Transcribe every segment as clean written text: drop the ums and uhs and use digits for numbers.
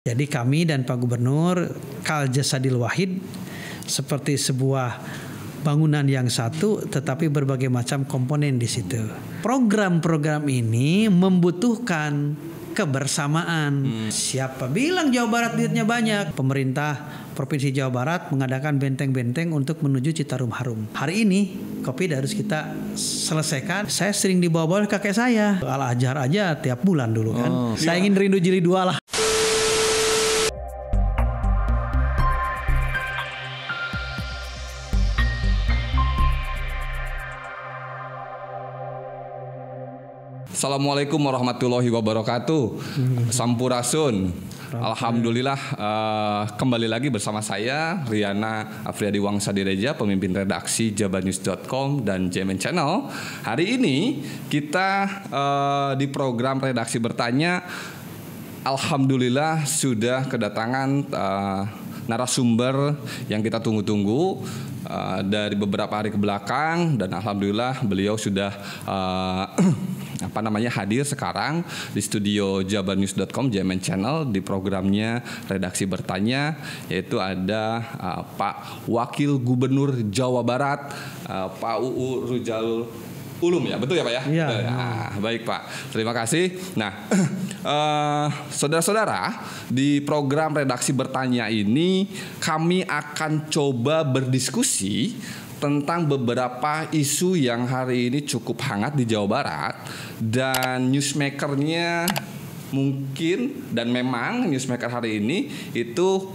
Jadi kami dan Pak Gubernur Kal Jasadil Wahid seperti sebuah bangunan yang satu tetapi berbagai macam komponen di situ. Program-program ini membutuhkan kebersamaan. Siapa bilang Jawa Barat duitnya banyak? Pemerintah Provinsi Jawa Barat mengadakan benteng-benteng untuk menuju Citarum Harum. Hari ini Kopi harus kita selesaikan. Saya sering dibawa-bawa kakek saya. Al-Azhar aja tiap bulan dulu kan. Saya ingin rindu jilid 2 lah. Assalamualaikum warahmatullahi wabarakatuh. Sampurasun. Alhamdulillah kembali lagi bersama saya Riana Afriyadi Wangsadireja, pemimpin redaksi jabanews.com dan JMN Channel. Hari ini kita di program redaksi bertanya, alhamdulillah sudah kedatangan narasumber yang kita tunggu-tunggu dari beberapa hari ke belakang, dan alhamdulillah beliau sudah hadir sekarang di studio jabanews.com JMN Channel di programnya redaksi bertanya, yaitu ada Pak Wakil Gubernur Jawa Barat, Pak UU Ruzanul Ulum, ya betul ya Pak ya? Iya. Baik Pak, terima kasih. Nah, saudara-saudara, di program redaksi bertanya ini kami akan coba berdiskusi tentang beberapa isu yang hari ini cukup hangat di Jawa Barat, dan newsmakernya mungkin, dan memang newsmaker hari ini itu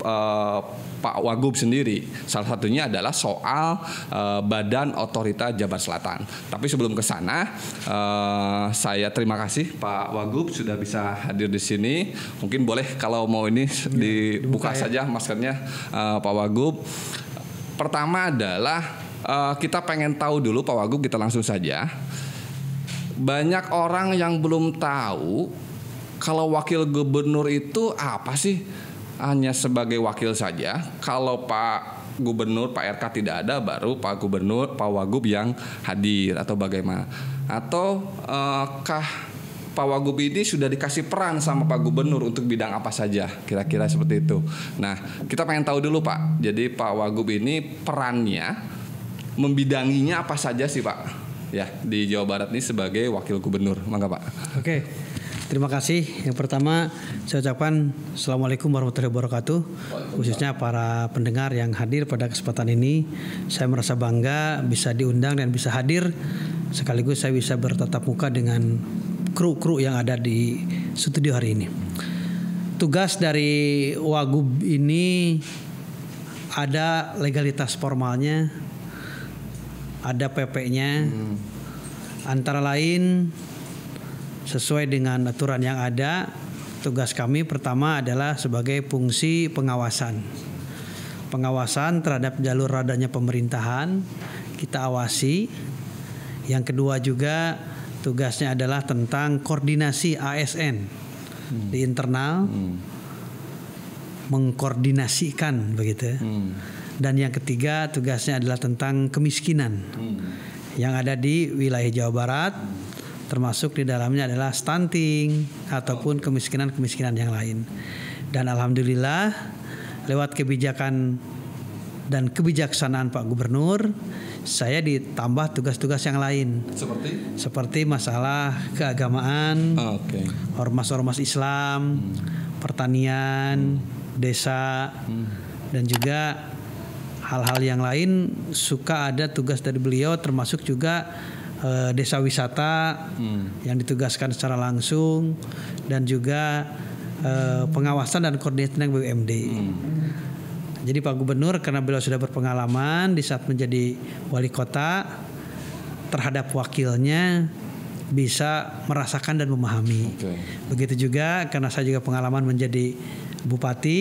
Pak Wagub sendiri. Salah satunya adalah soal Badan Otorita Jabar Selatan. Tapi sebelum ke sana, saya terima kasih Pak Wagub sudah bisa hadir di sini. Mungkin boleh kalau mau ini dibuka saja maskernya Pak Wagub. Pertama adalah kita pengen tahu dulu Pak Wagub, kita langsung saja. Banyak orang yang belum tahu kalau wakil gubernur itu apa sih? Hanya sebagai wakil saja. Kalau Pak Gubernur, Pak RK tidak ada, baru Pak Gubernur, Pak Wagub yang hadir, atau bagaimana? Atau kah Pak Wagub ini sudah dikasih peran sama Pak Gubernur untuk bidang apa saja? Kira-kira seperti itu. Nah, kita pengen tahu dulu Pak. Jadi Pak Wagub ini perannya, membidanginya apa saja sih Pak? Ya, di Jawa Barat ini sebagai wakil gubernur. Mangga Pak. Oke. Terima kasih. Yang pertama saya ucapkan Assalamualaikum warahmatullahi wabarakatuh. Khususnya para pendengar yang hadir pada kesempatan ini. Saya merasa bangga bisa diundang dan bisa hadir. Sekaligus saya bisa bertatap muka dengan kru-kru yang ada di studio hari ini. Tugas dari Wagub ini ada legalitas formalnya, ada PP-nya. Antara lain sesuai dengan aturan yang ada, tugas kami pertama adalah sebagai fungsi pengawasan. Pengawasan terhadap jalur rodanya pemerintahan, kita awasi. Yang kedua juga tugasnya adalah tentang koordinasi ASN di internal, mengkoordinasikan begitu. Dan yang ketiga tugasnya adalah tentang kemiskinan yang ada di wilayah Jawa Barat, termasuk di dalamnya adalah stunting ataupun kemiskinan-kemiskinan yang lain. Dan alhamdulillah lewat kebijakan dan kebijaksanaan Pak Gubernur, saya ditambah tugas-tugas yang lain. Seperti masalah keagamaan, ormas-ormas Islam, pertanian, desa, dan juga hal-hal yang lain. Suka ada tugas dari beliau, termasuk juga desa wisata yang ditugaskan secara langsung, dan juga pengawasan dan koordinasi dengan BUMD. Jadi Pak Gubernur karena beliau sudah berpengalaman di saat menjadi wali kota, terhadap wakilnya bisa merasakan dan memahami. Begitu juga karena saya juga pengalaman menjadi bupati.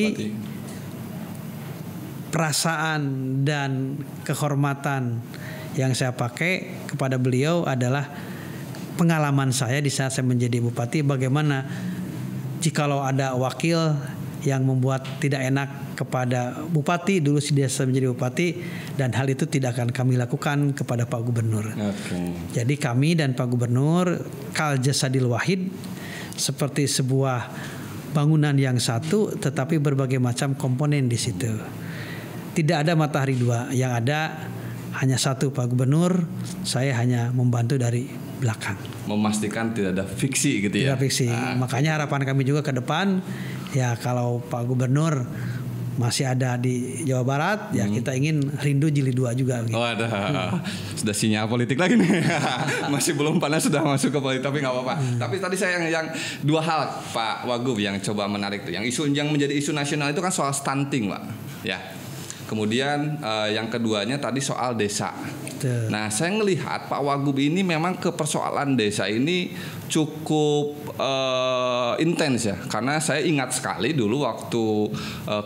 Perasaan dan kehormatan yang saya pakai kepada beliau adalah pengalaman saya di saat saya menjadi bupati, bagaimana jikalau ada wakil yang membuat tidak enak kepada bupati dulu dia menjadi bupati, dan hal itu tidak akan kami lakukan kepada Pak Gubernur. Jadi kami dan Pak Gubernur Kal Jasadil Wahid seperti sebuah bangunan yang satu, tetapi berbagai macam komponen di situ. Tidak ada matahari dua, yang ada hanya satu Pak Gubernur. Saya hanya membantu dari belakang. Memastikan tidak ada fiksi gitu ya. Tidak fiksi. Makanya harapan kami juga ke depan, ya kalau Pak Gubernur masih ada di Jawa Barat, ya kita ingin Rindu Jilid 2 juga. Gitu. Oh ada, sudah sinyal politik lagi nih. Masih belum panas sudah masuk ke politik, tapi nggak apa-apa. Tapi tadi saya yang dua hal Pak Wagub yang coba menarik tuh, yang isu yang menjadi isu nasional itu kan soal stunting, Pak. Ya. Kemudian yang keduanya tadi soal desa. Betul. Nah, saya ngelihat Pak Wagub ini memang ke persoalan desa ini cukup intens ya. Karena saya ingat sekali dulu waktu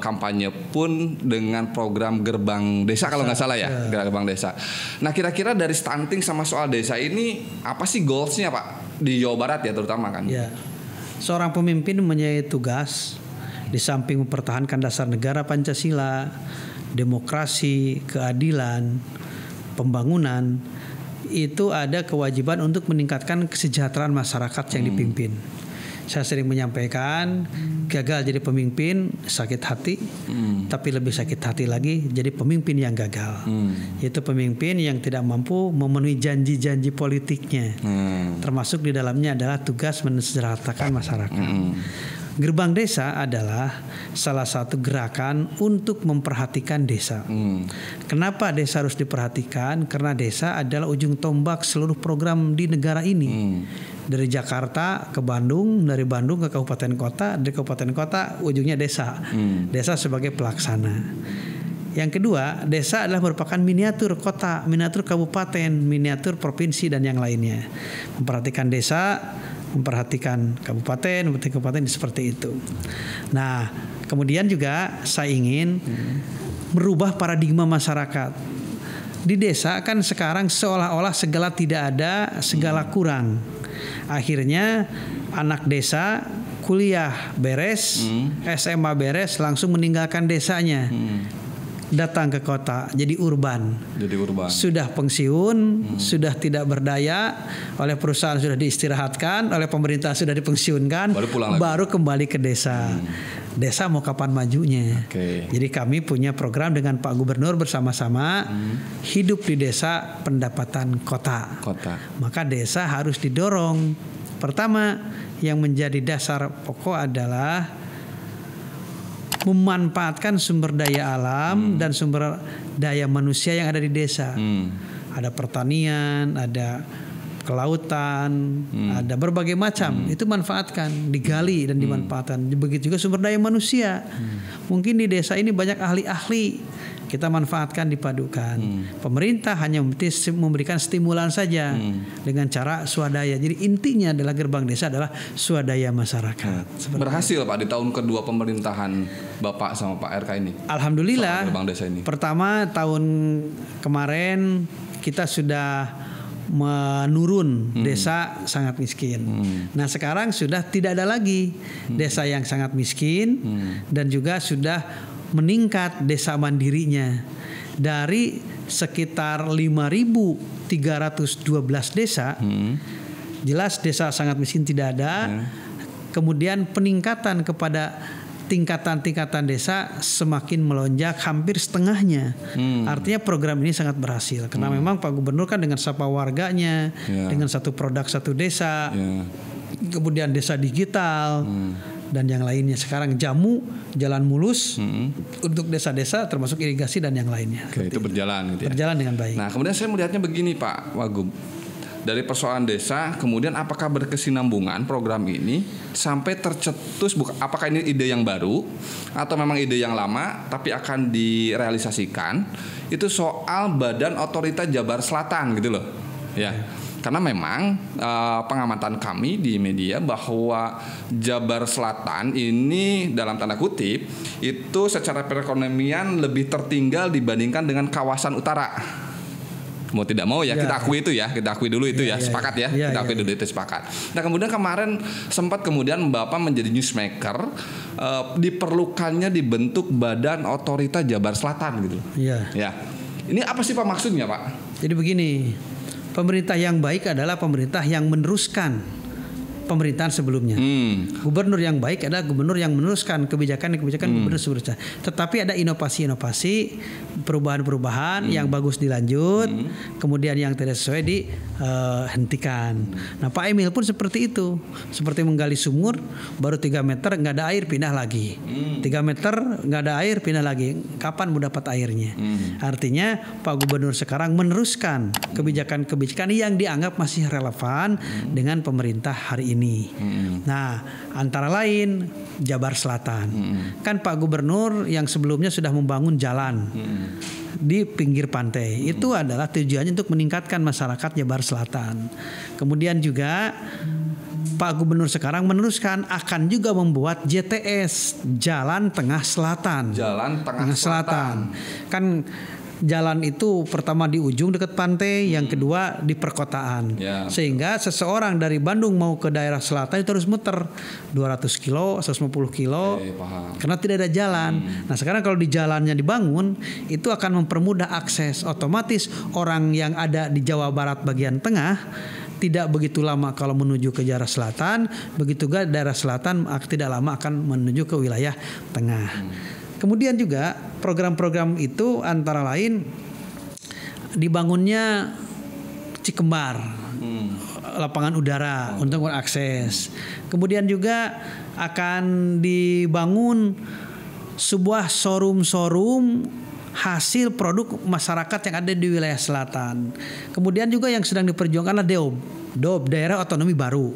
kampanye pun dengan program Gerbang Desa kalau nggak salah ya, Gerbang Desa. Nah, kira-kira dari stunting sama soal desa ini apa sih goalsnya Pak di Jawa Barat ya terutama kan? Ya. Seorang pemimpin mempunyai tugas di samping mempertahankan dasar negara Pancasila, demokrasi, keadilan, pembangunan, itu ada kewajiban untuk meningkatkan kesejahteraan masyarakat yang dipimpin. Saya sering menyampaikan, gagal jadi pemimpin sakit hati, tapi lebih sakit hati lagi jadi pemimpin yang gagal. Yaitu pemimpin yang tidak mampu memenuhi janji-janji politiknya. Termasuk di dalamnya adalah tugas mensejahterakan masyarakat. Gerbang Desa adalah salah satu gerakan untuk memperhatikan desa. Kenapa desa harus diperhatikan? Karena desa adalah ujung tombak seluruh program di negara ini. Dari Jakarta ke Bandung, dari Bandung ke kabupaten kota, dari kabupaten kota ujungnya desa. Desa sebagai pelaksana. Yang kedua, desa adalah merupakan miniatur kota, miniatur kabupaten, miniatur provinsi dan yang lainnya. Memperhatikan desa, memperhatikan kabupaten seperti itu. Nah, kemudian juga saya ingin merubah paradigma masyarakat. Di desa kan sekarang seolah-olah segala tidak ada, segala kurang. Akhirnya anak desa kuliah beres, SMA beres, langsung meninggalkan desanya. Datang ke kota, jadi urban. Sudah pensiun, sudah tidak berdaya, oleh perusahaan sudah diistirahatkan, oleh pemerintah sudah dipensiunkan, baru kembali ke desa. Desa mau kapan majunya? Jadi kami punya program dengan Pak Gubernur bersama-sama, hidup di desa, pendapatan kota. Maka desa harus didorong. Pertama, yang menjadi dasar pokok adalah memanfaatkan sumber daya alam dan sumber daya manusia yang ada di desa. Ada pertanian, ada kelautan, ada berbagai macam. Itu manfaatkan, digali dan dimanfaatkan. Begitu juga sumber daya manusia. Mungkin di desa ini banyak ahli-ahli, kita manfaatkan, dipadukan. Pemerintah hanya memberikan stimulan saja dengan cara swadaya. Jadi intinya adalah gerbang desa adalah swadaya masyarakat. Berhasil Pak di tahun kedua pemerintahan Bapak sama Pak RK ini. Alhamdulillah. Gerbang desa ini. Pertama tahun kemarin kita sudah menurun desa sangat miskin. Nah sekarang sudah tidak ada lagi desa yang sangat miskin dan juga sudah meningkat desa mandirinya dari sekitar 5.312 desa. Jelas desa sangat miskin tidak ada. Kemudian peningkatan kepada tingkatan-tingkatan desa semakin melonjak, hampir setengahnya. Artinya program ini sangat berhasil karena memang Pak Gubernur kan dengan sapa warganya, dengan satu produk satu desa, kemudian desa digital dan yang lainnya. Sekarang jamu jalan mulus untuk desa-desa termasuk irigasi dan yang lainnya. Itu berjalan gitu ya. Berjalan dengan baik. Nah, kemudian saya melihatnya begini Pak Wagub. Dari persoalan desa, kemudian apakah berkesinambungan program ini sampai tercetus, apakah ini ide yang baru atau memang ide yang lama tapi akan direalisasikan, itu soal Badan Otorita Jabar Selatan gitu loh. Ya. Karena memang pengamatan kami di media bahwa Jabar Selatan ini dalam tanda kutip itu secara perekonomian lebih tertinggal dibandingkan dengan kawasan utara. Mau tidak mau ya kita akui itu ya, kita akui dulu itu sepakat ya, kita akui dulu itu sepakat. Nah kemudian kemarin sempat kemudian Bapak menjadi newsmaker, diperlukannya dibentuk Badan Otorita Jabar Selatan gitu. Ya, ini apa sih Pak maksudnya Pak? Jadi begini, pemerintah yang baik adalah pemerintah yang meneruskan pemerintahan sebelumnya. Gubernur yang baik adalah gubernur yang meneruskan kebijakan gubernur sebelumnya. Tetapi ada inovasi-inovasi, perubahan-perubahan yang bagus dilanjut, kemudian yang tidak sesuai dihentikan. Nah, Pak Emil pun seperti itu. Seperti menggali sumur, baru 3 meter nggak ada air, pindah lagi. 3 meter nggak ada air, pindah lagi. Kapan mau dapat airnya? Artinya Pak Gubernur sekarang meneruskan kebijakan-kebijakan yang dianggap masih relevan dengan pemerintah hari ini. Nah, antara lain Jabar Selatan. Kan Pak Gubernur yang sebelumnya sudah membangun jalan di pinggir pantai. Itu adalah tujuannya untuk meningkatkan masyarakat Jabar Selatan. Kemudian juga Pak Gubernur sekarang meneruskan akan juga membuat JTS, Jalan Tengah Selatan. Jalan Tengah Selatan. Kan jalan itu pertama di ujung dekat pantai, yang kedua di perkotaan. Sehingga seseorang dari Bandung mau ke daerah selatan itu harus muter 200 kilo, 150 kilo karena tidak ada jalan. Nah, sekarang kalau di jalannya dibangun, itu akan mempermudah akses. Otomatis orang yang ada di Jawa Barat bagian tengah tidak begitu lama kalau menuju ke daerah selatan, begitu juga daerah selatan tidak lama akan menuju ke wilayah tengah. Kemudian juga program-program itu antara lain dibangunnya Cikembar, lapangan udara untuk mengakses. Kemudian juga akan dibangun sebuah showroom hasil produk masyarakat yang ada di wilayah selatan. Kemudian juga yang sedang diperjuangkan adalah DOB, daerah otonomi baru.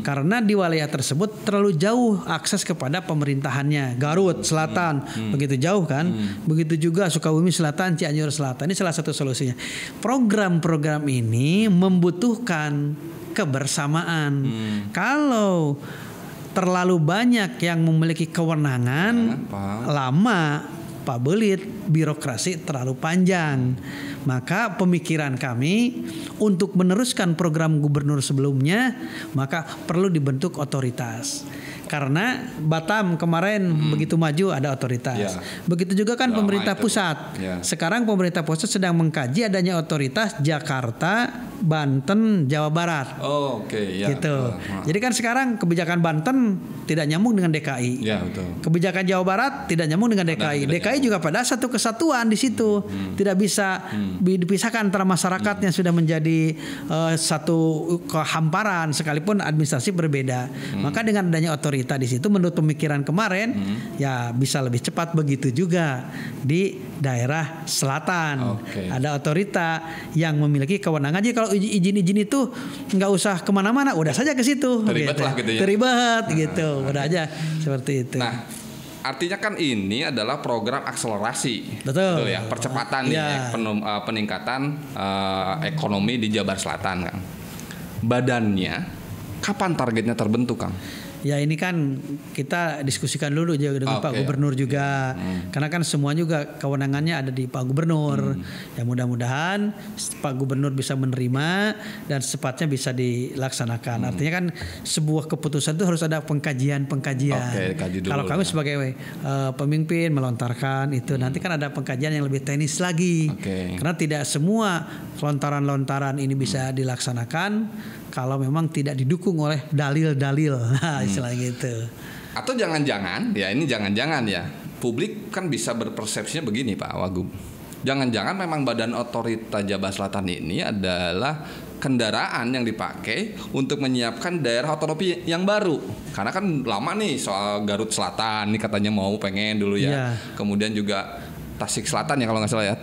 Karena di wilayah tersebut terlalu jauh akses kepada pemerintahannya. Garut Selatan begitu jauh kan. Begitu juga Sukabumi Selatan, Cianjur Selatan. Ini salah satu solusinya. Program-program ini membutuhkan kebersamaan. Kalau terlalu banyak yang memiliki kewenangan, lama, Pak Belit, birokrasi terlalu panjang. Maka pemikiran kami untuk meneruskan program gubernur sebelumnya, maka perlu dibentuk otoritas. Karena Batam kemarin begitu maju ada otoritas. Begitu juga kan pemerintah pusat. Sekarang pemerintah pusat sedang mengkaji adanya otoritas Jakarta, Banten, Jawa Barat. Gitu. Jadi kan sekarang kebijakan Banten tidak nyambung dengan DKI. Kebijakan Jawa Barat tidak nyambung dengan DKI. DKI juga pada satu kesatuan di situ. Tidak bisa dipisahkan antara masyarakatnya, sudah menjadi satu kehamparan sekalipun administrasi berbeda. Maka dengan adanya otoritas di situ, menurut pemikiran kemarin, ya bisa lebih cepat. Begitu juga di daerah selatan, ada otorita yang memiliki kewenangan. Jadi kalau izin-izin itu nggak usah kemana-mana, udah saja ke situ. Terlibat lah gitu ya. Terlibat gitu, udah aja seperti itu. Nah, artinya kan ini adalah program akselerasi, betul ya, percepatan peningkatan ekonomi di Jabar Selatan, Kang. Badannya kapan targetnya terbentuk, Kang? Ya ini kan kita diskusikan dulu juga dengan Pak Gubernur juga. Karena kan semua juga kewenangannya ada di Pak Gubernur. Ya mudah-mudahan Pak Gubernur bisa menerima dan secepatnya bisa dilaksanakan. Artinya kan sebuah keputusan itu harus ada pengkajian-pengkajian. Kalau kami sebagai pemimpin melontarkan itu, nanti kan ada pengkajian yang lebih teknis lagi. Karena tidak semua lontaran-lontaran ini bisa dilaksanakan kalau memang tidak didukung oleh dalil-dalil, istilah gitu. Atau jangan-jangan, ya ini jangan-jangan ya, publik kan bisa berpersepsinya begini Pak Wagub. Jangan-jangan memang badan otorita Jabar Selatan ini adalah kendaraan yang dipakai untuk menyiapkan daerah otonomi yang baru. Karena kan lama nih soal Garut Selatan, nih katanya pengen dulu ya. Kemudian juga Tasik Selatan ya kalau nggak salah ya,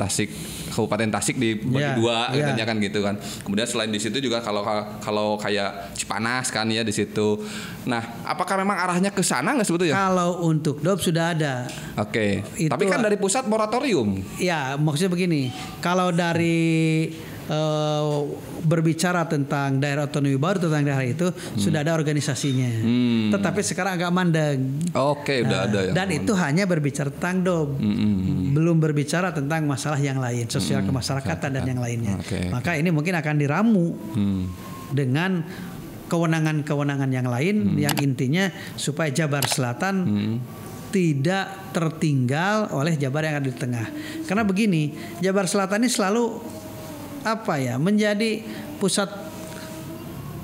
Kabupaten Tasik dibagi dua katanya kan gitu kan. Kemudian selain di situ juga kalau kayak Cipanas kan ya di situ. Nah, apakah memang arahnya ke sana nggak sebetulnya? Kalau untuk DOP sudah ada. Tapi kan dari pusat moratorium. Ya, maksudnya begini. Kalau dari berbicara tentang daerah otonomi baru, tentang daerah itu sudah ada organisasinya. Tetapi sekarang agak mandek. Udah ada ya. Dan itu hanya berbicara tentang DOP. Belum berbicara tentang masalah yang lain, sosial kemasyarakatan dan yang lainnya. Maka ini mungkin akan diramu dengan kewenangan-kewenangan yang lain, yang intinya supaya Jabar Selatan tidak tertinggal oleh Jabar yang ada di tengah. Karena begini, Jabar Selatan ini selalu menjadi pusat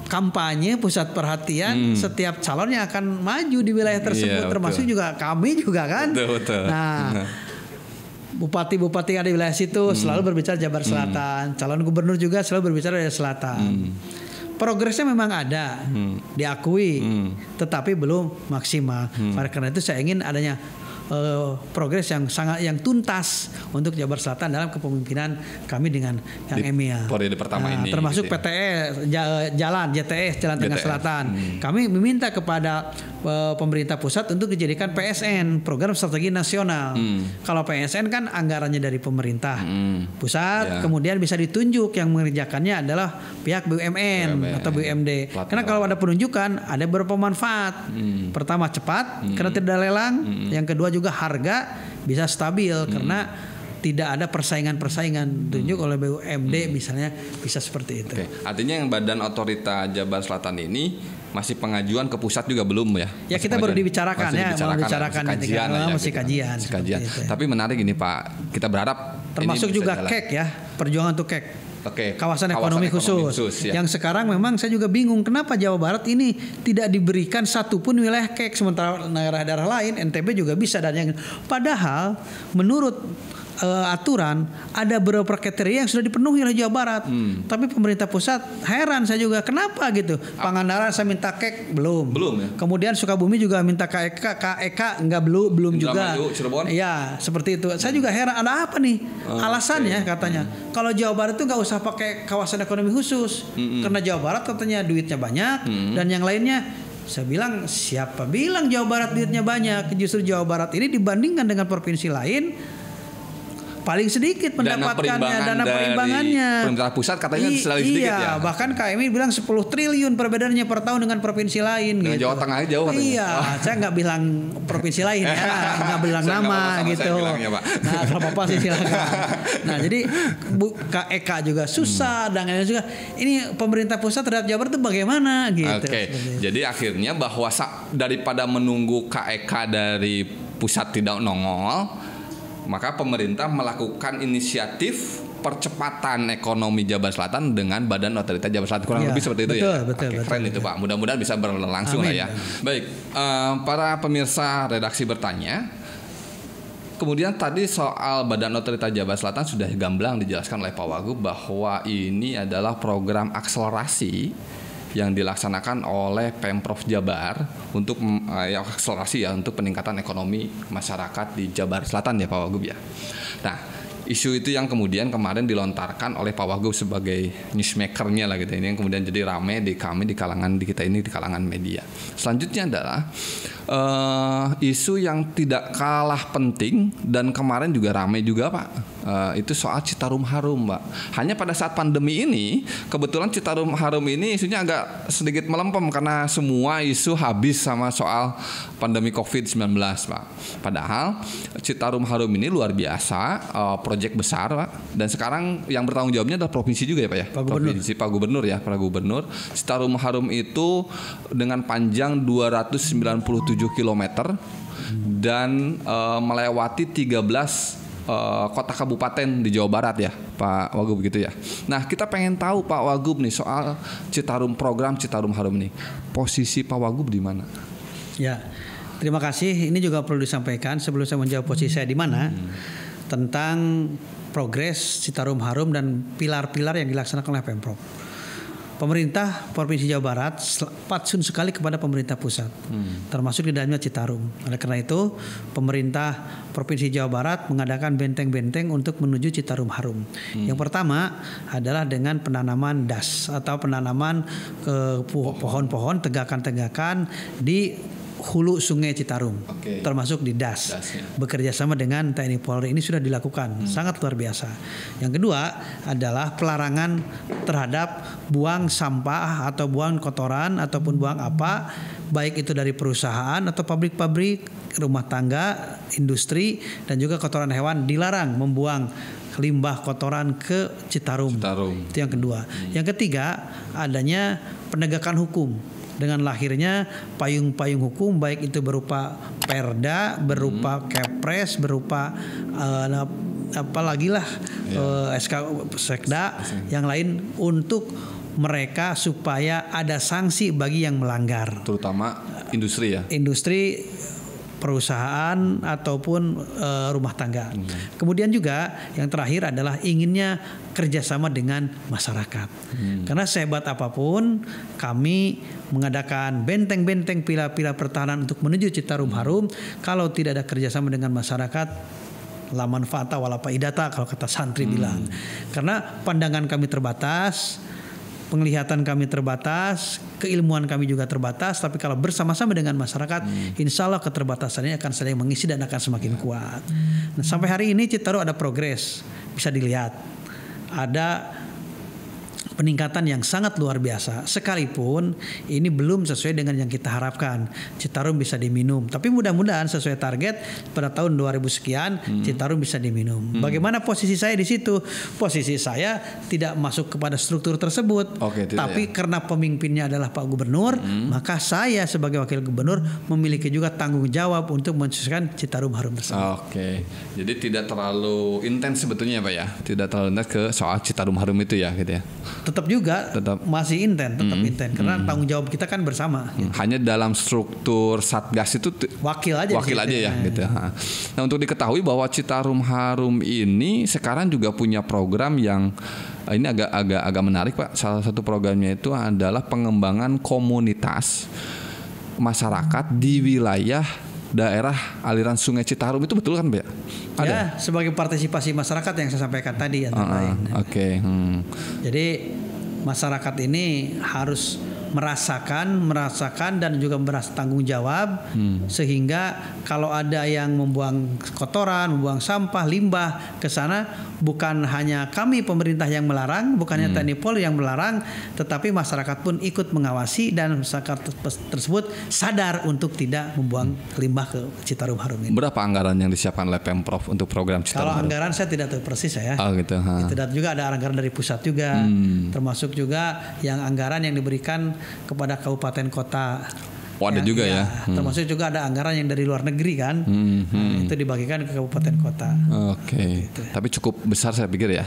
kampanye, pusat perhatian setiap calon yang akan maju di wilayah tersebut, termasuk juga kami juga kan. Betul. Nah, bupati-bupati yang ada di wilayah situ selalu berbicara Jabar Selatan, calon gubernur juga selalu berbicara dari selatan. Progresnya memang ada, diakui, tetapi belum maksimal. Oleh karena itu saya ingin adanya progres yang tuntas untuk Jabar Selatan dalam kepemimpinan kami dengan yang EMEA. Periode pertama ini. Termasuk gitu ya. PTE, JTS Jalan Tengah Selatan. Kami meminta kepada pemerintah pusat untuk dijadikan PSN, Program Strategi Nasional. Kalau PSN kan anggarannya dari pemerintah pusat, kemudian bisa ditunjuk yang mengerjakannya adalah pihak BUMN atau BUMD. Karena kalau ada penunjukan ada beberapa manfaat. Pertama cepat karena tidak lelang, yang kedua juga harga bisa stabil karena tidak ada persaingan tunjuk oleh BUMD misalnya, bisa seperti itu. Artinya yang Badan Otorita Jabar Selatan ini masih pengajuan ke pusat juga belum ya? Ya kita baru dibicarakan masih kajian. Tapi menarik ini Pak, kita berharap termasuk juga KEK ya, perjuangan untuk KEK. Kawasan ekonomi khusus. Ya. Yang sekarang memang saya juga bingung kenapa Jawa Barat ini tidak diberikan satupun wilayah KEK, sementara daerah-daerah lain NTB juga bisa dan yang padahal menurut aturan ada beberapa kriteria yang sudah dipenuhi oleh Jawa Barat. Tapi pemerintah pusat heran saya juga kenapa gitu. Pangandaran saya minta KEK belum ya. Kemudian Sukabumi juga minta KEK enggak belum juga. Iya, seperti itu. Saya juga heran ada apa nih alasannya katanya. Kalau Jawa Barat itu enggak usah pakai kawasan ekonomi khusus. Karena Jawa Barat katanya duitnya banyak dan yang lainnya. Saya bilang siapa bilang Jawa Barat duitnya banyak? Justru Jawa Barat ini dibandingkan dengan provinsi lain paling sedikit mendapatkannya dana perimbangannya. Pemerintah pusat katanya selalu sedikit ya. Bahkan KMI bilang 10 triliun perbedaannya per tahun dengan provinsi lain. Dengan gitu. Jawa Tengah aja jauh katanya. Iya, saya nggak bilang provinsi lain ya, nggak bilang nama gitu. Nah, kalau apa sih silakan. Nah, jadi KEK juga susah dan lain juga. Ini pemerintah pusat terhadap Jawa Barat itu bagaimana gitu. Jadi akhirnya bahwa daripada menunggu KEK dari pusat tidak nongol, maka pemerintah melakukan inisiatif percepatan ekonomi Jabar Selatan dengan Badan Otorita Jabar Selatan, kurang lebih seperti itu ya. Betul. Keren itu Pak. Mudah-mudahan bisa berlangsung lah ya. Baik, para pemirsa redaksi bertanya. Kemudian tadi soal Badan Otorita Jabar Selatan sudah gamblang dijelaskan oleh Pak Wagub bahwa ini adalah program akselerasi yang dilaksanakan oleh Pemprov Jabar untuk akselerasi ya untuk peningkatan ekonomi masyarakat di Jabar Selatan ya Pak Wagub ya. Nah, isu itu yang kemudian kemarin dilontarkan oleh Pak Wagub sebagai newsmaker-nya lah gitu. Ini yang kemudian jadi rame di kalangan media. Selanjutnya adalah isu yang tidak kalah penting dan kemarin juga rame juga Pak. Itu soal Citarum Harum Pak. Hanya pada saat pandemi ini kebetulan Citarum Harum ini isunya agak sedikit melempem karena semua isu habis sama soal pandemi COVID-19 Pak. Padahal Citarum Harum ini luar biasa, proyek besar Pak. Dan sekarang yang bertanggung jawabnya adalah provinsi juga ya Pak ya. Pak Gubernur. Citarum Harum itu dengan panjang 297 km dan melewati 13 kota kabupaten di Jawa Barat ya Pak Wagub gitu ya. Nah kita pengen tahu Pak Wagub nih soal program Citarum Harum nih. Posisi Pak Wagub di mana? Ya, terima kasih. Ini juga perlu disampaikan sebelum saya menjawab posisi saya di mana tentang progres Citarum Harum dan pilar-pilar yang dilaksanakan oleh Pemprov. Pemerintah Provinsi Jawa Barat patsun sekali kepada pemerintah pusat, termasuk di dalamnya Citarum. Oleh karena itu, pemerintah Provinsi Jawa Barat mengadakan benteng-benteng untuk menuju Citarum Harum. Yang pertama adalah dengan penanaman das atau penanaman pohon-pohon tegakan-tegakan di hulu Sungai Citarum, termasuk di Das. Bekerja sama dengan TNI Polri ini sudah dilakukan, sangat luar biasa. Yang kedua adalah pelarangan terhadap buang sampah atau buang kotoran ataupun buang apa, baik itu dari perusahaan atau pabrik-pabrik, rumah tangga, industri, dan juga kotoran hewan dilarang membuang limbah kotoran ke Citarum. Itu yang kedua. Yang ketiga adanya penegakan hukum. Dengan lahirnya payung-payung hukum baik itu berupa Perda, berupa Kepres, berupa SK Sekda yang lain untuk mereka supaya ada sanksi bagi yang melanggar. Terutama industri ya. Industri, perusahaan ataupun rumah tangga. Kemudian juga yang terakhir adalah inginnya kerjasama dengan masyarakat. Karena sehebat apapun kami mengadakan benteng-benteng pilar-pilar pertahanan untuk menuju Citarum Harum, kalau tidak ada kerjasama dengan masyarakat, la manfaata wala faidata kalau kata santri bilang. Karena pandangan kami terbatas, penglihatan kami terbatas, keilmuan kami juga terbatas, tapi kalau bersama-sama dengan masyarakat, insya Allah keterbatasannya akan saling mengisi dan akan semakin kuat. Nah, sampai hari ini Citarum ada progres, bisa dilihat. Ada peningkatan yang sangat luar biasa, sekalipun ini belum sesuai dengan yang kita harapkan. Citarum bisa diminum, tapi mudah-mudahan sesuai target pada tahun 2000 sekian Citarum bisa diminum. Bagaimana posisi saya di situ? Posisi saya tidak masuk kepada struktur tersebut, tapi karena pemimpinnya adalah Pak Gubernur, maka saya sebagai wakil gubernur memiliki juga tanggung jawab untuk mensukseskan Citarum Harum tersebut. Jadi tidak terlalu intens sebetulnya Pak ya, tidak terlalu intens ke soal Citarum Harum itu ya gitu ya. Tetap masih intens, intens karena tanggung jawab kita kan bersama. Hanya dalam struktur Satgas itu wakil aja ya gitu. Nah, untuk diketahui bahwa Citarum Harum ini sekarang juga punya program yang ini agak menarik Pak. Salah satu programnya itu adalah pengembangan komunitas masyarakat di wilayah daerah aliran Sungai Citarum, itu betul kan Pak? Ya, sebagai partisipasi masyarakat yang saya sampaikan tadi antara lain. Jadi masyarakat ini harus merasakan dan juga merasa tanggung jawab, sehingga kalau ada yang membuang kotoran, membuang sampah, limbah ke sana, bukan hanya kami pemerintah yang melarang, bukannya TNI Polri yang melarang, tetapi masyarakat pun ikut mengawasi dan masyarakat tersebut sadar untuk tidak membuang limbah ke Citarum Harum ini. Berapa anggaran yang disiapkan oleh Pemprov untuk program Citarum Harum? Kalau anggaran saya tidak tahu persis ya. Gitu. Dan juga ada anggaran dari pusat juga, termasuk juga yang anggaran yang diberikan kepada kabupaten kota. Ada juga ya. Termasuk juga ada anggaran yang dari luar negeri kan. Itu dibagikan ke kabupaten kota. Gitu. Tapi cukup besar saya pikir ya.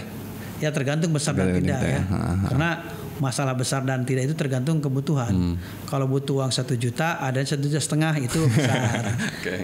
Ya tergantung besar dan tidak ya. Karena masalah besar dan tidak itu tergantung kebutuhan. Kalau butuh uang 1 juta, ada 1,5 juta itu besar.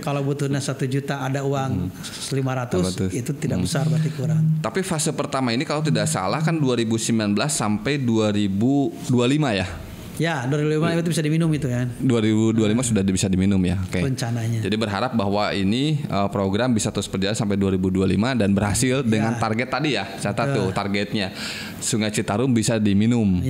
Kalau butuhnya 1 juta ada uang 500 itu tidak besar, berarti kurang. Tapi fase pertama ini kalau tidak salah kan 2019 sampai 2025 ya. Ya, 2025 itu bisa diminum itu kan. 2025 sudah bisa diminum ya. Rencananya. Jadi berharap bahwa ini program bisa terus berjalan sampai 2025 dan berhasil dengan target tadi ya. Catat tuh targetnya. Sungai Citarum bisa diminum.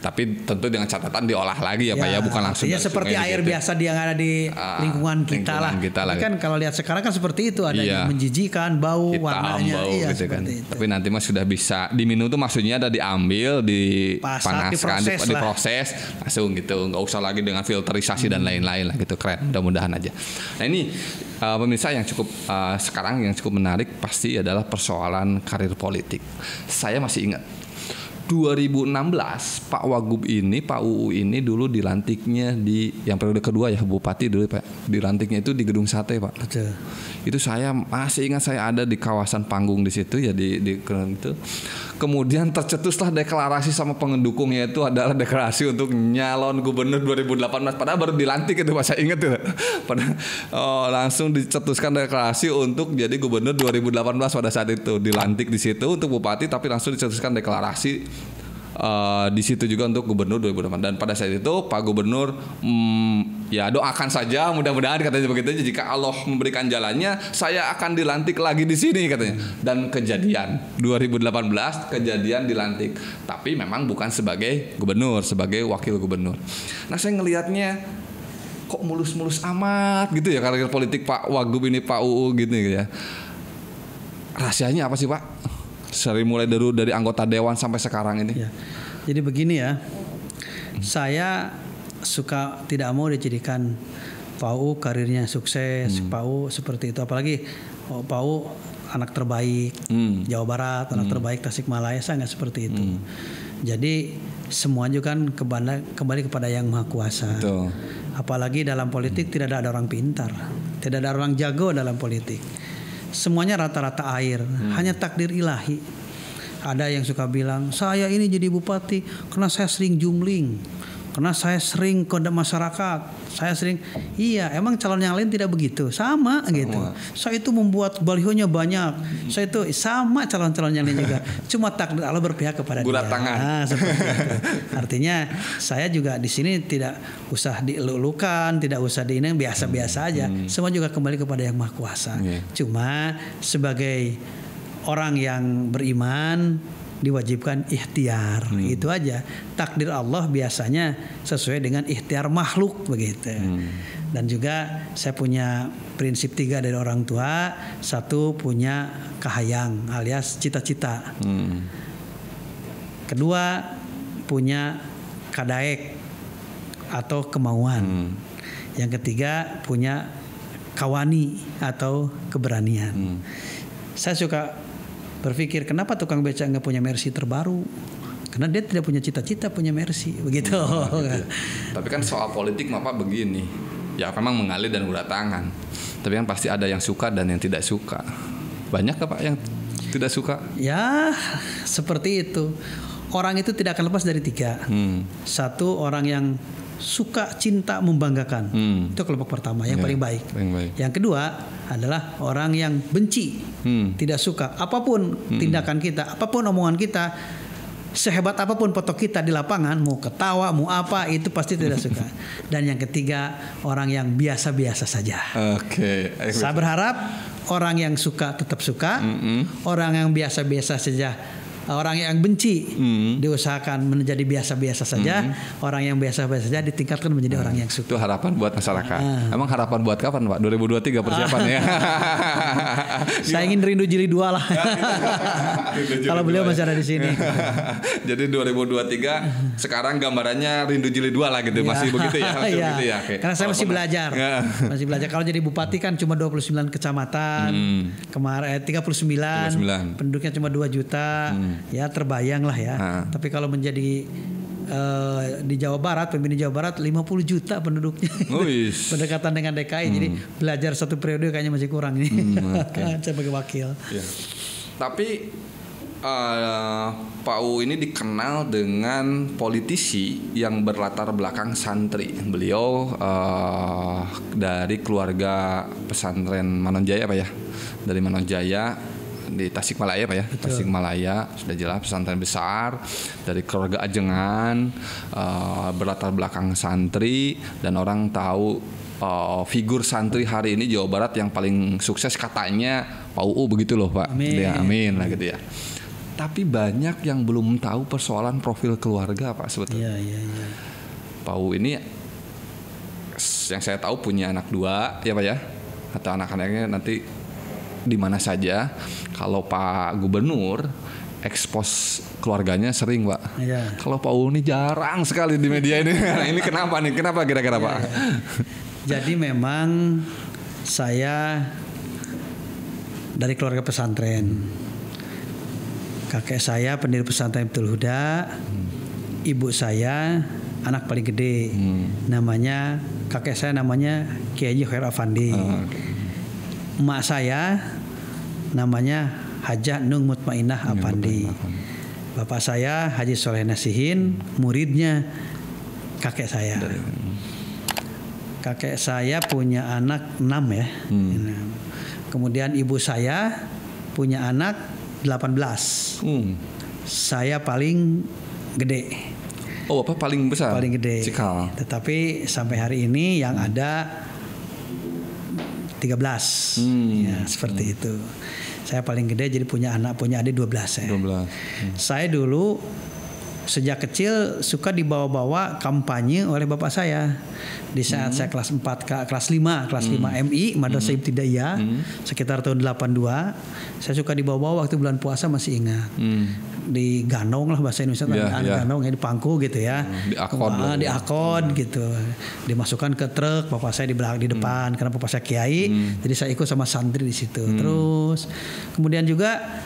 Tapi tentu dengan catatan diolah lagi ya Pak ya, bukan langsung. Ya seperti air biasa yang ada di lingkungan kita lah. Kan kalau lihat sekarang kan seperti itu, ada yang menjijikan, bau, warnanya gitu kan. Tapi nanti mah sudah bisa diminum tuh, maksudnya ada diambil, dipanaskan, diproses langsung gitu, nggak usah lagi dengan filterisasi dan lain-lain lah gitu. Keren, mudah-mudahan aja. Nah ini pemirsa yang cukup sekarang yang cukup menarik pasti adalah persoalan karir politik. Saya masih ingat 2016 Pak Wagub ini, Pak UU ini dulu dilantiknya di yang periode kedua ya, Bupati dulu Pak. Dilantiknya itu di Gedung Sate Pak. Betul. Itu saya masih ingat, saya ada di kawasan panggung di situ ya, di itu. Kemudian tercetuslah deklarasi sama pendukungnya, itu adalah deklarasi untuk nyalon gubernur 2018. Padahal baru dilantik itu Pak, saya ingat tuh. Padahal langsung dicetuskan deklarasi untuk jadi gubernur 2018 pada saat itu. Dilantik di situ untuk bupati, tapi langsung dicetuskan deklarasi di situ juga untuk gubernur 2008. Dan pada saat itu Pak Gubernur ya doakan saja, mudah-mudahan katanya begitu, jika Allah memberikan jalannya saya akan dilantik lagi di sini katanya. Dan kejadian 2018 kejadian dilantik, tapi memang bukan sebagai gubernur, sebagai wakil gubernur. Nah saya ngelihatnya kok mulus-mulus amat gitu ya karir politik Pak Wagub ini, Pak UU gitu ya. Rahasianya apa sih Pak? Mulai dari anggota dewan sampai sekarang ini. Ya. Jadi begini ya, saya suka tidak mau dijadikan Pak UU karirnya sukses, Pak UU seperti itu. Apalagi Pak UU anak terbaik Jawa Barat, anak terbaik Tasikmalaya, saya nggak seperti itu. Jadi semua juga kan kembali kepada Yang Maha Kuasa. Betul. Apalagi dalam politik tidak ada orang pintar, tidak ada orang jago dalam politik. Semuanya rata-rata air, hanya takdir ilahi. Ada yang suka bilang, saya ini jadi bupati karena saya sering jumling, karena saya sering ke masyarakat, saya sering. Iya, emang calon yang lain tidak begitu, sama. Gitu. Saya itu membuat balihonya banyak, saya itu sama calon-calon yang lain juga. Cuma takdir Allah berpihak kepada dia. Tangan. Seperti itu. Artinya saya juga di sini tidak usah dielulukan, tidak usah diineng, biasa-biasa aja. Semua juga kembali kepada Yang Maha Kuasa. Cuma sebagai orang yang beriman diwajibkan ikhtiar, itu aja. Takdir Allah biasanya sesuai dengan ikhtiar makhluk begitu. Dan juga saya punya prinsip 3 dari orang tua. 1 punya kahayang alias cita-cita. 2 punya kadaek atau kemauan. Yang 3 punya kawani atau keberanian. Saya suka berpikir kenapa tukang beca nggak punya Mercy terbaru? Karena dia tidak punya cita-cita punya Mercy, begitu. Tapi kan soal politik Pak begini, ya memang mengalir dan urat tangan. Tapi kan pasti ada yang suka dan yang tidak suka. Banyak nggak Pak yang tidak suka? Ya seperti itu. Orang itu tidak akan lepas dari 3. 1 orang yang suka, cinta, membanggakan. Itu kelompok pertama yang paling baik. Yang kedua adalah orang yang benci, tidak suka apapun tindakan kita, apapun omongan kita, sehebat apapun foto kita di lapangan, mau ketawa, mau apa, itu pasti tidak suka. Dan yang ketiga orang yang biasa-biasa saja. Saya berharap orang yang suka tetap suka, orang yang biasa-biasa saja. Orang yang benci diusahakan menjadi biasa-biasa saja, orang yang biasa-biasa saja ditingkatkan menjadi orang yang suka. Itu harapan buat masyarakat. Emang harapan buat kapan Pak? 2023 persiapannya. Saya ingin rindu jilid 2 lah. Kalau beliau masih ada di sini. Jadi 2023 sekarang gambarannya rindu jilid 2 lah gitu. Masih begitu ya? Gitu ya? Karena saya masih belajar. Masih belajar. Kalau jadi bupati kan cuma 29 kecamatan. Kemarin 39. Penduduknya cuma 2 juta. Ya terbayang lah ya. Tapi kalau menjadi di Jawa Barat, pemimpin Jawa Barat 50 juta penduduknya. Pendekatan dengan DKI. Jadi belajar 1 periode kayaknya masih kurang ini. Saya sebagai wakil. Tapi Pak U ini dikenal dengan politisi yang berlatar belakang santri. Beliau dari keluarga pesantren Manonjaya Pak ya. Dari Manonjaya di Tasikmalaya Pak ya. Betul. Tasikmalaya sudah jelas pesantren besar, dari keluarga ajengan, berlatar belakang santri, dan orang tahu figur santri hari ini Jawa Barat yang paling sukses katanya Pak UU begitu loh Pak. Amin lah gitu ya. Tapi banyak yang belum tahu persoalan profil keluarga Pak sebetulnya. Pak UU ini yang saya tahu punya anak 2 ya Pak ya, atau anak-anaknya nanti di mana saja. Kalau Pak Gubernur ekspos keluarganya sering Pak. Kalau Pak U ini jarang sekali di media ini. Ini kenapa nih? Kenapa kira-kira Pak? Jadi memang saya dari keluarga pesantren. Kakek saya pendiri pesantren Ibtul Huda. Ibu saya anak paling gede. Kakek saya namanya Kiai Haji Khair Afandi. Emak saya namanya Hajah Nung Mutmainah Afandi. Bapak saya Haji Soleh Nasihin, muridnya kakek saya. Kakek saya punya anak 6 ya. Kemudian ibu saya punya anak 18. Saya paling gede. Oh, Bapak paling besar? Paling gede. Cikal. Tetapi sampai hari ini yang ada 13. Ya, seperti itu. Saya paling gede, jadi punya adik 12 ya. 12. Saya dulu sejak kecil suka dibawa-bawa kampanye oleh bapak saya. Di saat saya kelas 4 kelas 5 MI Madrasah Ibtidaiyah sekitar tahun 82, saya suka dibawa-bawa waktu bulan puasa, masih ingat. Di ganong lah bahasa Indonesia, ganong ya, di pangku gitu ya. Di akod gitu. Dimasukkan ke truk, bapak saya di belakang, di depan karena bapak saya kiai. Jadi saya ikut sama santri di situ. Terus kemudian juga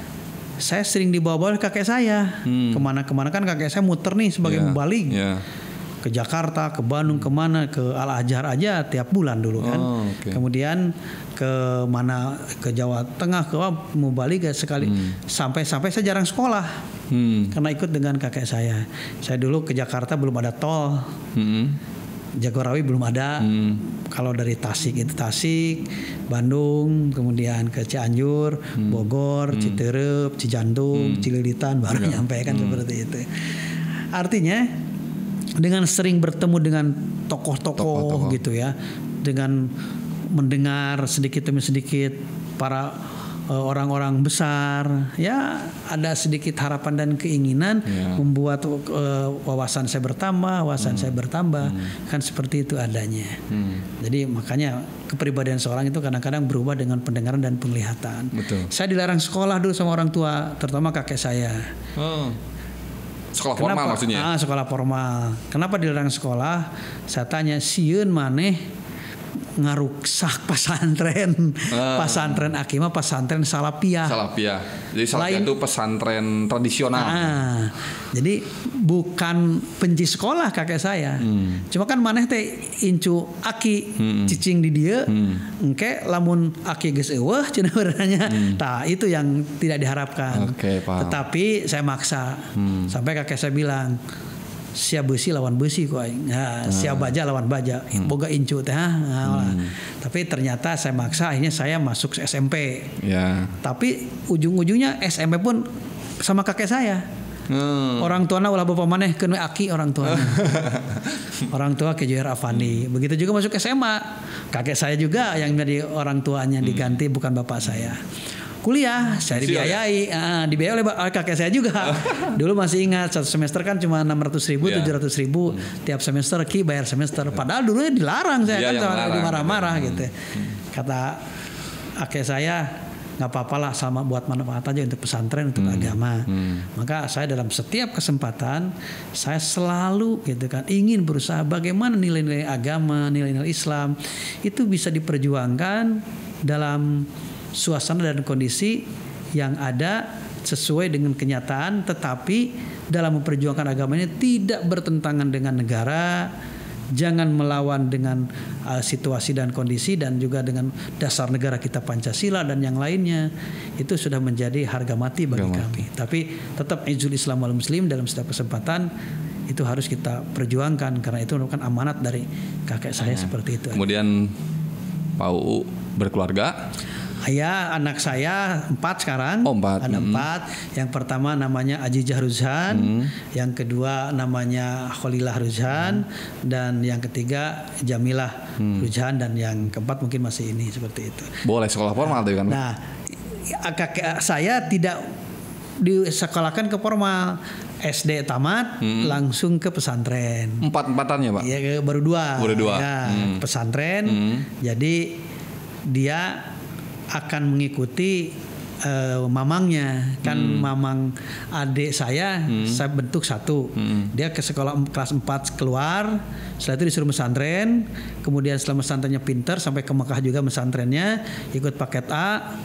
saya sering dibawa-bawa oleh kakek saya. Kemana-kemana kan kakek saya muter nih sebagai mubalig. ke Jakarta, ke Bandung, kemana, ke Al Azhar aja tiap bulan dulu kan. Kemudian ke mana, ke Jawa Tengah, ke mau balik sekali. Sampai saya jarang sekolah karena ikut dengan kakek saya. Saya dulu ke Jakarta belum ada tol. Jagorawi belum ada. Kalau dari Tasik itu Tasik, Bandung, kemudian ke Cianjur, Bogor, Citerep, Cijantung, Cililitan baru nyampe kan seperti itu. Artinya dengan sering bertemu dengan tokoh-tokoh gitu ya, dengan mendengar sedikit demi sedikit para orang-orang besar, ya ada sedikit harapan dan keinginan membuat wawasan saya bertambah, kan seperti itu adanya. Jadi makanya kepribadian seorang itu kadang-kadang berubah dengan pendengaran dan penglihatan. Betul. Saya dilarang sekolah dulu sama orang tua, terutama kakek saya. Sekolah formal maksudnya? Sekolah formal. Kenapa dilarang sekolah? Saya tanya, sieun maneh ngaruksak pesantren, pesantren Akimah, pesantren Salafiyah. Jadi Salafiyah itu pesantren tradisional. Jadi bukan benci sekolah kakek saya. Cuma kan maneh teh incu aki cicing di dia, engke lamun aki geus eueuh cenah beuranya. Tah itu yang tidak diharapkan. Tetapi saya maksa. Sampai kakek saya bilang, sia besi lawan besi kok aing. Sia baja lawan baja. Boga incu teh. Tapi ternyata saya maksa, akhirnya saya masuk SMP. Tapi ujung-ujungnya SMP pun sama kakek saya. Orang tuana ulah bapak maneh keun aki orang tuana. Orang tua ke Joher Afandi. Begitu juga masuk SMA. Kakek saya juga yang jadi orang tuanya diganti, bukan bapak saya. Kuliah saya dibiayai, dibiayai oleh kakek saya juga. Dulu masih ingat satu semester kan cuma 600.000, 700.000 tiap semester, bayar semester. Padahal dulu dilarang saya kan, dimarah-marah gitu. Kata kakek saya, nggak apa-apa lah sama buat manfaat aja untuk pesantren, untuk agama. Maka saya dalam setiap kesempatan saya selalu gitu kan ingin berusaha bagaimana nilai-nilai agama, nilai-nilai Islam itu bisa diperjuangkan dalam suasana dan kondisi yang ada sesuai dengan kenyataan, tetapi dalam memperjuangkan agama ini tidak bertentangan dengan negara, jangan melawan dengan situasi dan kondisi, dan juga dengan dasar negara kita Pancasila dan yang lainnya. Itu sudah menjadi harga mati bagi kami. Tapi tetap Izul Islam wal Muslim dalam setiap kesempatan itu harus kita perjuangkan, karena itu merupakan amanat dari kakek saya seperti itu. Kemudian Pak UU berkeluarga? Ya, anak saya 4 sekarang. 4. Ada 4. Yang pertama namanya Ajijah Ruzhan, yang kedua namanya Kholilah Ruzhan, dan yang ketiga Jamilah Ruzhan, dan yang keempat mungkin masih ini seperti itu. Boleh sekolah formal tuh kan? Nah, kakek saya tidak disekolahkan ke formal. SD tamat langsung ke pesantren. 4-4-annya Pak? Ya, baru 2. Ya, pesantren. Jadi dia akan mengikuti mamangnya kan. Mamang adik saya bentuk satu. Dia ke sekolah kelas 4 keluar, setelah itu disuruh pesantren. Kemudian setelah pesantrennya pinter sampai ke Mekah juga pesantrennya, ikut paket A,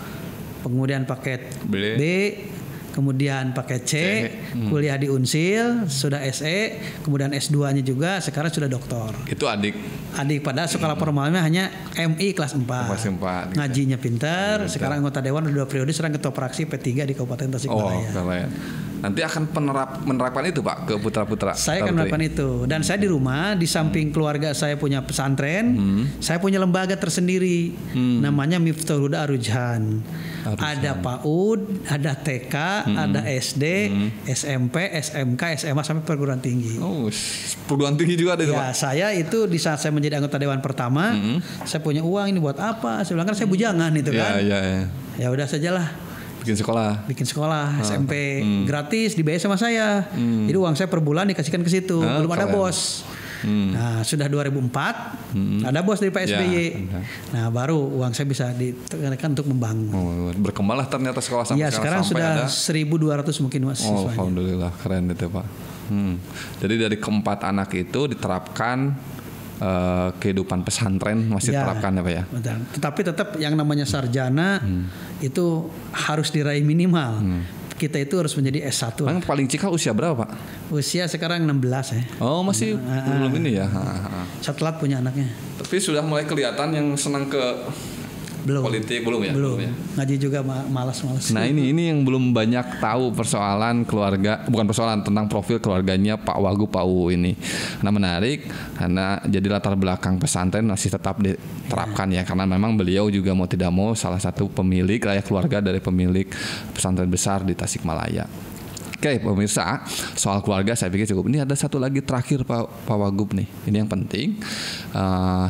kemudian paket B, kemudian paket C, kuliah di Unsil, sudah SE, kemudian S2-nya juga, sekarang sudah doktor. Itu adik pada sekolah formalnya hanya MI kelas 4. Ngajinya pintar, sekarang anggota dewan udah 2 periode, sekarang ketua fraksi P3 di Kabupaten Tasikmalaya. Nanti akan menerapkan itu Pak ke putra-putra? Saya akan menerapkan itu. Dan saya di rumah, di samping keluarga saya punya pesantren, saya punya lembaga tersendiri, namanya Miftahul Huda Ar-Rujhan. Ada PAUD, ada TK, ada SD, SMP, SMK, SMA sampai perguruan tinggi. Perguruan tinggi juga ada itu Pak? Saya itu di saat saya menjadi anggota dewan pertama, saya punya uang ini buat apa? Saya bilang kan saya bujangan itu kan. Ya udah sajalah. Bikin sekolah SMP gratis, dibayar sama saya. Jadi uang saya per bulan dikasihkan ke situ. Belum ada bos. Nah, sudah 2004 ada bos dari Pak SBY. Nah, baru uang saya bisa ditekankan untuk membangun. Berkembanglah ternyata sekolah sampai sekarang sudah 1.200 mungkin siswanya. Alhamdulillah, keren itu Pak. Jadi dari keempat anak itu diterapkan kehidupan pesantren masih terapkan ya Pak ya. Betul. Tetapi tetap yang namanya sarjana itu harus diraih minimal. kita itu harus menjadi S1. Yang paling cikal usia berapa, Pak? Usia sekarang 16 ya. Oh, masih belum ini ya. Setelah punya anaknya. Tapi sudah mulai kelihatan yang senang ke politik belum ya? Belum ya. Ngaji juga malas. Nah ini yang belum banyak tahu persoalan keluarga, bukan persoalan, tentang profil keluarganya Pak Wagub Pak UU ini. Nah menarik karena jadi latar belakang pesantren masih tetap diterapkan ya, karena memang beliau juga mau tidak mau salah satu pemilik keluarga dari pemilik pesantren besar di Tasikmalaya. Oke pemirsa, soal keluarga saya pikir cukup. Ini ada satu lagi terakhir Pak Wagub nih. Ini yang penting.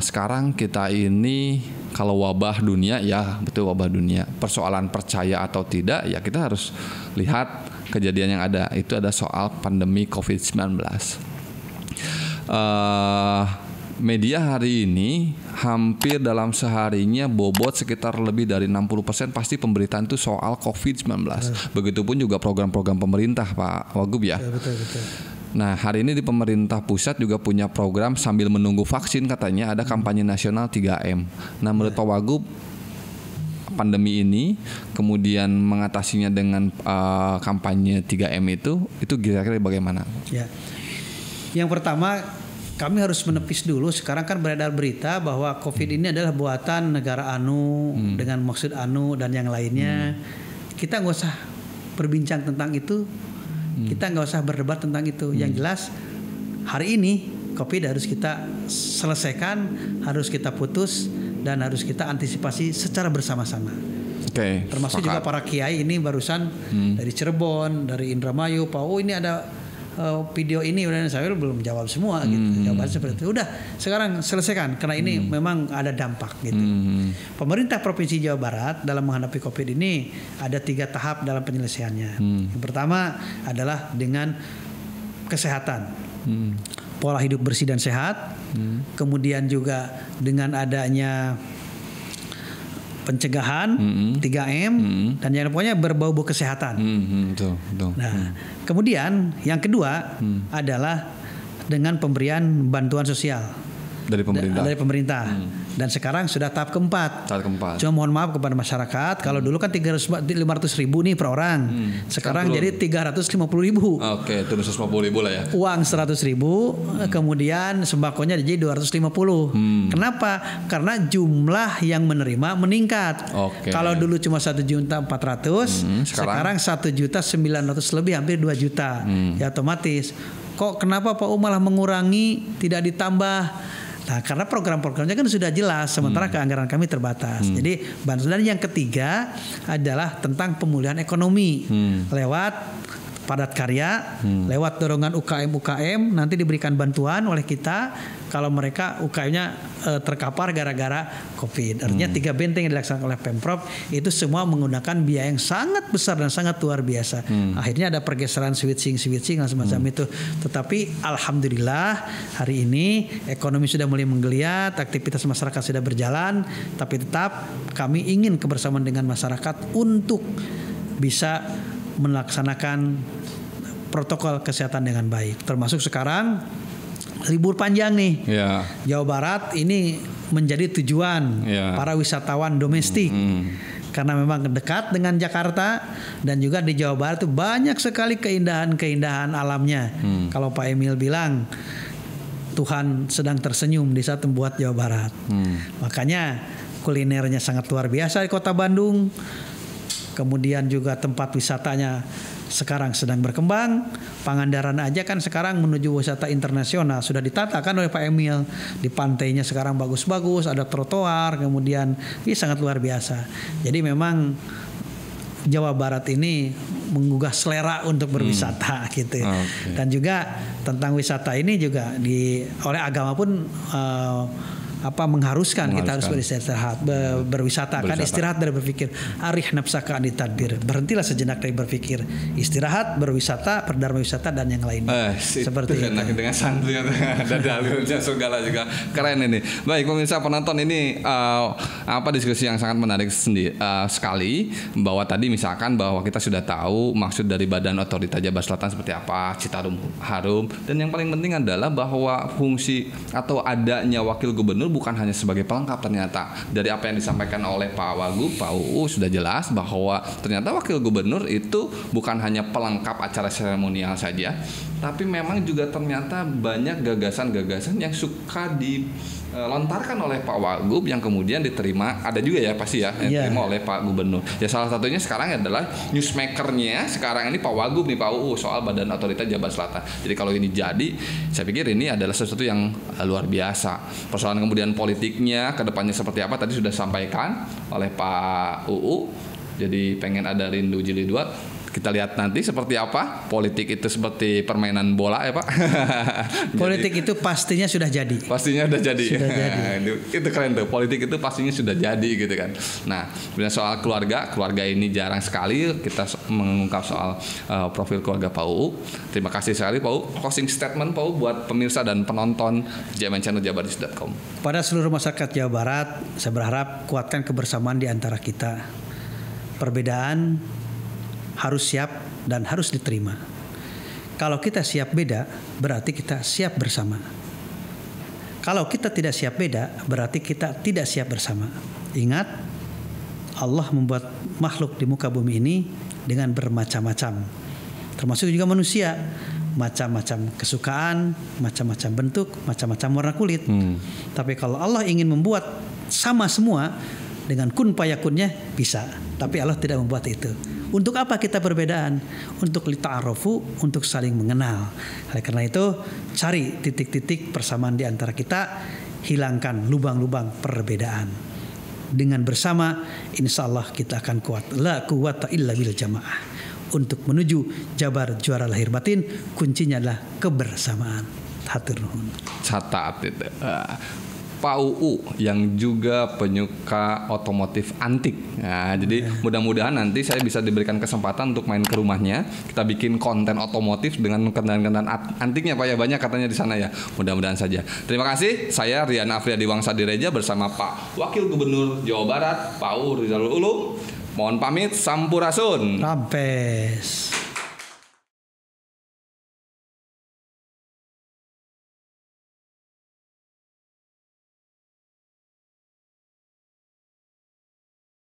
Sekarang kita ini kalau wabah dunia, ya betul wabah dunia. Persoalan percaya atau tidak, ya kita harus lihat kejadian yang ada. Itu ada soal pandemi COVID-19. Media hari ini hampir dalam seharinya bobot sekitar lebih dari 60% pasti pemberitaan itu soal COVID-19. Begitupun juga program-program pemerintah Pak Wagub ya. Betul. Nah hari ini di pemerintah pusat juga punya program sambil menunggu vaksin, katanya ada kampanye nasional 3M. Nah menurut Pak Wagub, pandemi ini kemudian mengatasinya dengan kampanye 3M itu kira-kira bagaimana? Ya. Yang pertama, kami harus menepis dulu. Sekarang kan beredar berita bahwa COVID ini adalah buatan negara anu dengan maksud anu dan yang lainnya. Kita nggak usah berbincang tentang itu. Kita nggak usah berdebat tentang itu. Yang jelas hari ini COVID harus kita selesaikan, harus kita putus dan harus kita antisipasi secara bersama-sama. Oke. Termasuk juga para kiai ini barusan dari Cirebon, dari Indramayu, Pak, oh ini ada video ini, udah saya belum jawab semua gitu. Jawaban seperti itu. Udah, sekarang selesaikan karena ini memang ada dampak gitu. Pemerintah Provinsi Jawa Barat dalam menghadapi Covid ini ada 3 tahap dalam penyelesaiannya. Yang pertama adalah dengan kesehatan. Pola hidup bersih dan sehat. Kemudian juga dengan adanya pencegahan 3M dan yang pokoknya berbau-bau kesehatan. Betul. Nah, kemudian yang kedua adalah dengan pemberian bantuan sosial dari pemerintah. Dan sekarang sudah tahap keempat. Cuma mohon maaf kepada masyarakat, kalau dulu kan 500.000 nih per orang. Sekarang jadi 350.000. Oke, turun 150.000 lah ya. Uang 100.000, kemudian sembakonya jadi 250. Kenapa? Karena jumlah yang menerima meningkat. Kalau dulu cuma 1.400.000, sekarang 1.900.000 lebih, hampir 2 juta. Ya otomatis. Kok kenapa Pak U malah mengurangi, tidak ditambah? Nah, karena program-programnya kan sudah jelas, sementara keanggaran kami terbatas. Jadi, dan yang ketiga adalah tentang pemulihan ekonomi lewat padat karya, lewat dorongan UKM, nanti diberikan bantuan oleh kita kalau mereka UKM-nya terkapar gara-gara COVID. Artinya 3 benteng yang dilaksanakan oleh Pemprov itu semua menggunakan biaya yang sangat besar dan sangat luar biasa. Akhirnya ada pergeseran switching dan semacam itu. Tetapi alhamdulillah hari ini ekonomi sudah mulai menggeliat, aktivitas masyarakat sudah berjalan, tapi tetap kami ingin kebersamaan dengan masyarakat untuk bisa melaksanakan protokol kesehatan dengan baik. Termasuk sekarang libur panjang nih. Jawa Barat ini menjadi tujuan para wisatawan domestik. Karena memang dekat dengan Jakarta dan juga di Jawa Barat itu banyak sekali keindahan-keindahan alamnya. Kalau Pak Emil bilang Tuhan sedang tersenyum di saat membuat Jawa Barat. Makanya kulinernya sangat luar biasa di Kota Bandung. Kemudian juga tempat wisatanya sekarang sedang berkembang. Pangandaran aja kan sekarang menuju wisata internasional, sudah ditata kan oleh Pak Emil. Di pantainya sekarang bagus-bagus, ada trotoar, kemudian ini sangat luar biasa. Jadi memang Jawa Barat ini menggugah selera untuk berwisata gitu. Dan juga tentang wisata ini juga oleh agama pun mengharuskan kita harus beristirahat, berwisata. Kan istirahat dari berpikir, arih nafsaka anit tadbir, berhentilah sejenak dari berpikir, istirahat, berwisata, berdharma wisata dan yang lainnya. Seperti itu. Dengan santri dan dalilnya segala juga keren ini. Baik pemirsa penonton, ini diskusi yang sangat menarik sekali, bahwa tadi misalkan bahwa kita sudah tahu maksud dari Badan Otorita Jabar Selatan seperti apa, Citarum Harum, dan yang paling penting adalah bahwa fungsi atau adanya wakil gubernur Gubernur bukan hanya sebagai pelengkap ternyata. Dari apa yang disampaikan oleh Pak Wagub, Pak UU sudah jelas bahwa ternyata Wakil Gubernur itu bukan hanya pelengkap acara seremonial saja, tapi memang juga ternyata banyak gagasan-gagasan yang suka dilontarkan oleh Pak Wagub yang kemudian diterima, ada juga ya pasti ya yang diterima oleh Pak Gubernur. Ya salah satunya sekarang adalah newsmakernya sekarang ini Pak Wagub nih, Pak UU, soal Badan Otorita Jabar Selatan. Jadi kalau ini jadi, saya pikir ini adalah sesuatu yang luar biasa. Persoalan kemudian politiknya kedepannya seperti apa tadi sudah disampaikan oleh Pak UU. Jadi pengen ada rindu jilid 2. Kita lihat nanti seperti apa. Politik itu seperti permainan bola ya Pak. Politik itu pastinya sudah jadi. Pastinya sudah jadi. Itu keren tuh. Politik itu pastinya sudah jadi gitu kan. Nah, kemudian soal keluarga ini jarang sekali kita mengungkap soal profil keluarga Pak UU. Terima kasih sekali Pak UU. Closing statement Pak UU buat pemirsa dan penonton JMN Channel Jabaris.com. Pada seluruh masyarakat Jawa Barat, saya berharap kuatkan kebersamaan di antara kita. Perbedaan harus siap dan harus diterima. Kalau kita siap beda, berarti kita siap bersama. Kalau kita tidak siap beda, berarti kita tidak siap bersama. Ingat, Allah membuat makhluk di muka bumi ini dengan bermacam-macam, termasuk juga manusia. Macam-macam kesukaan, macam-macam bentuk, macam-macam warna kulit. Tapi kalau Allah ingin membuat sama semua, dengan kun fayakunnya bisa. Tapi Allah tidak membuat itu. Untuk apa kita perbedaan? Untuk lita'arofu, untuk saling mengenal. Oleh karena itu, cari titik-titik persamaan di antara kita, hilangkan lubang-lubang perbedaan. Dengan bersama, insya Allah kita akan kuat. La quwata illa bil jamaah. Untuk menuju Jabar juara lahir batin, kuncinya adalah kebersamaan. Hatur nuhun. Catat itu. Pak UU yang juga penyuka otomotif antik. Nah, jadi mudah-mudahan nanti saya bisa diberikan kesempatan untuk main ke rumahnya. Kita bikin konten otomotif dengan kendaraan-kendaraan antiknya Pak ya, banyak katanya di sana ya. Mudah-mudahan saja. Terima kasih. Saya Rian Afriyadi Wangsa-Direja bersama Pak Wakil Gubernur Jawa Barat, Pak UU Rizalul Ulum. Mohon pamit, sampurasun. Rampes.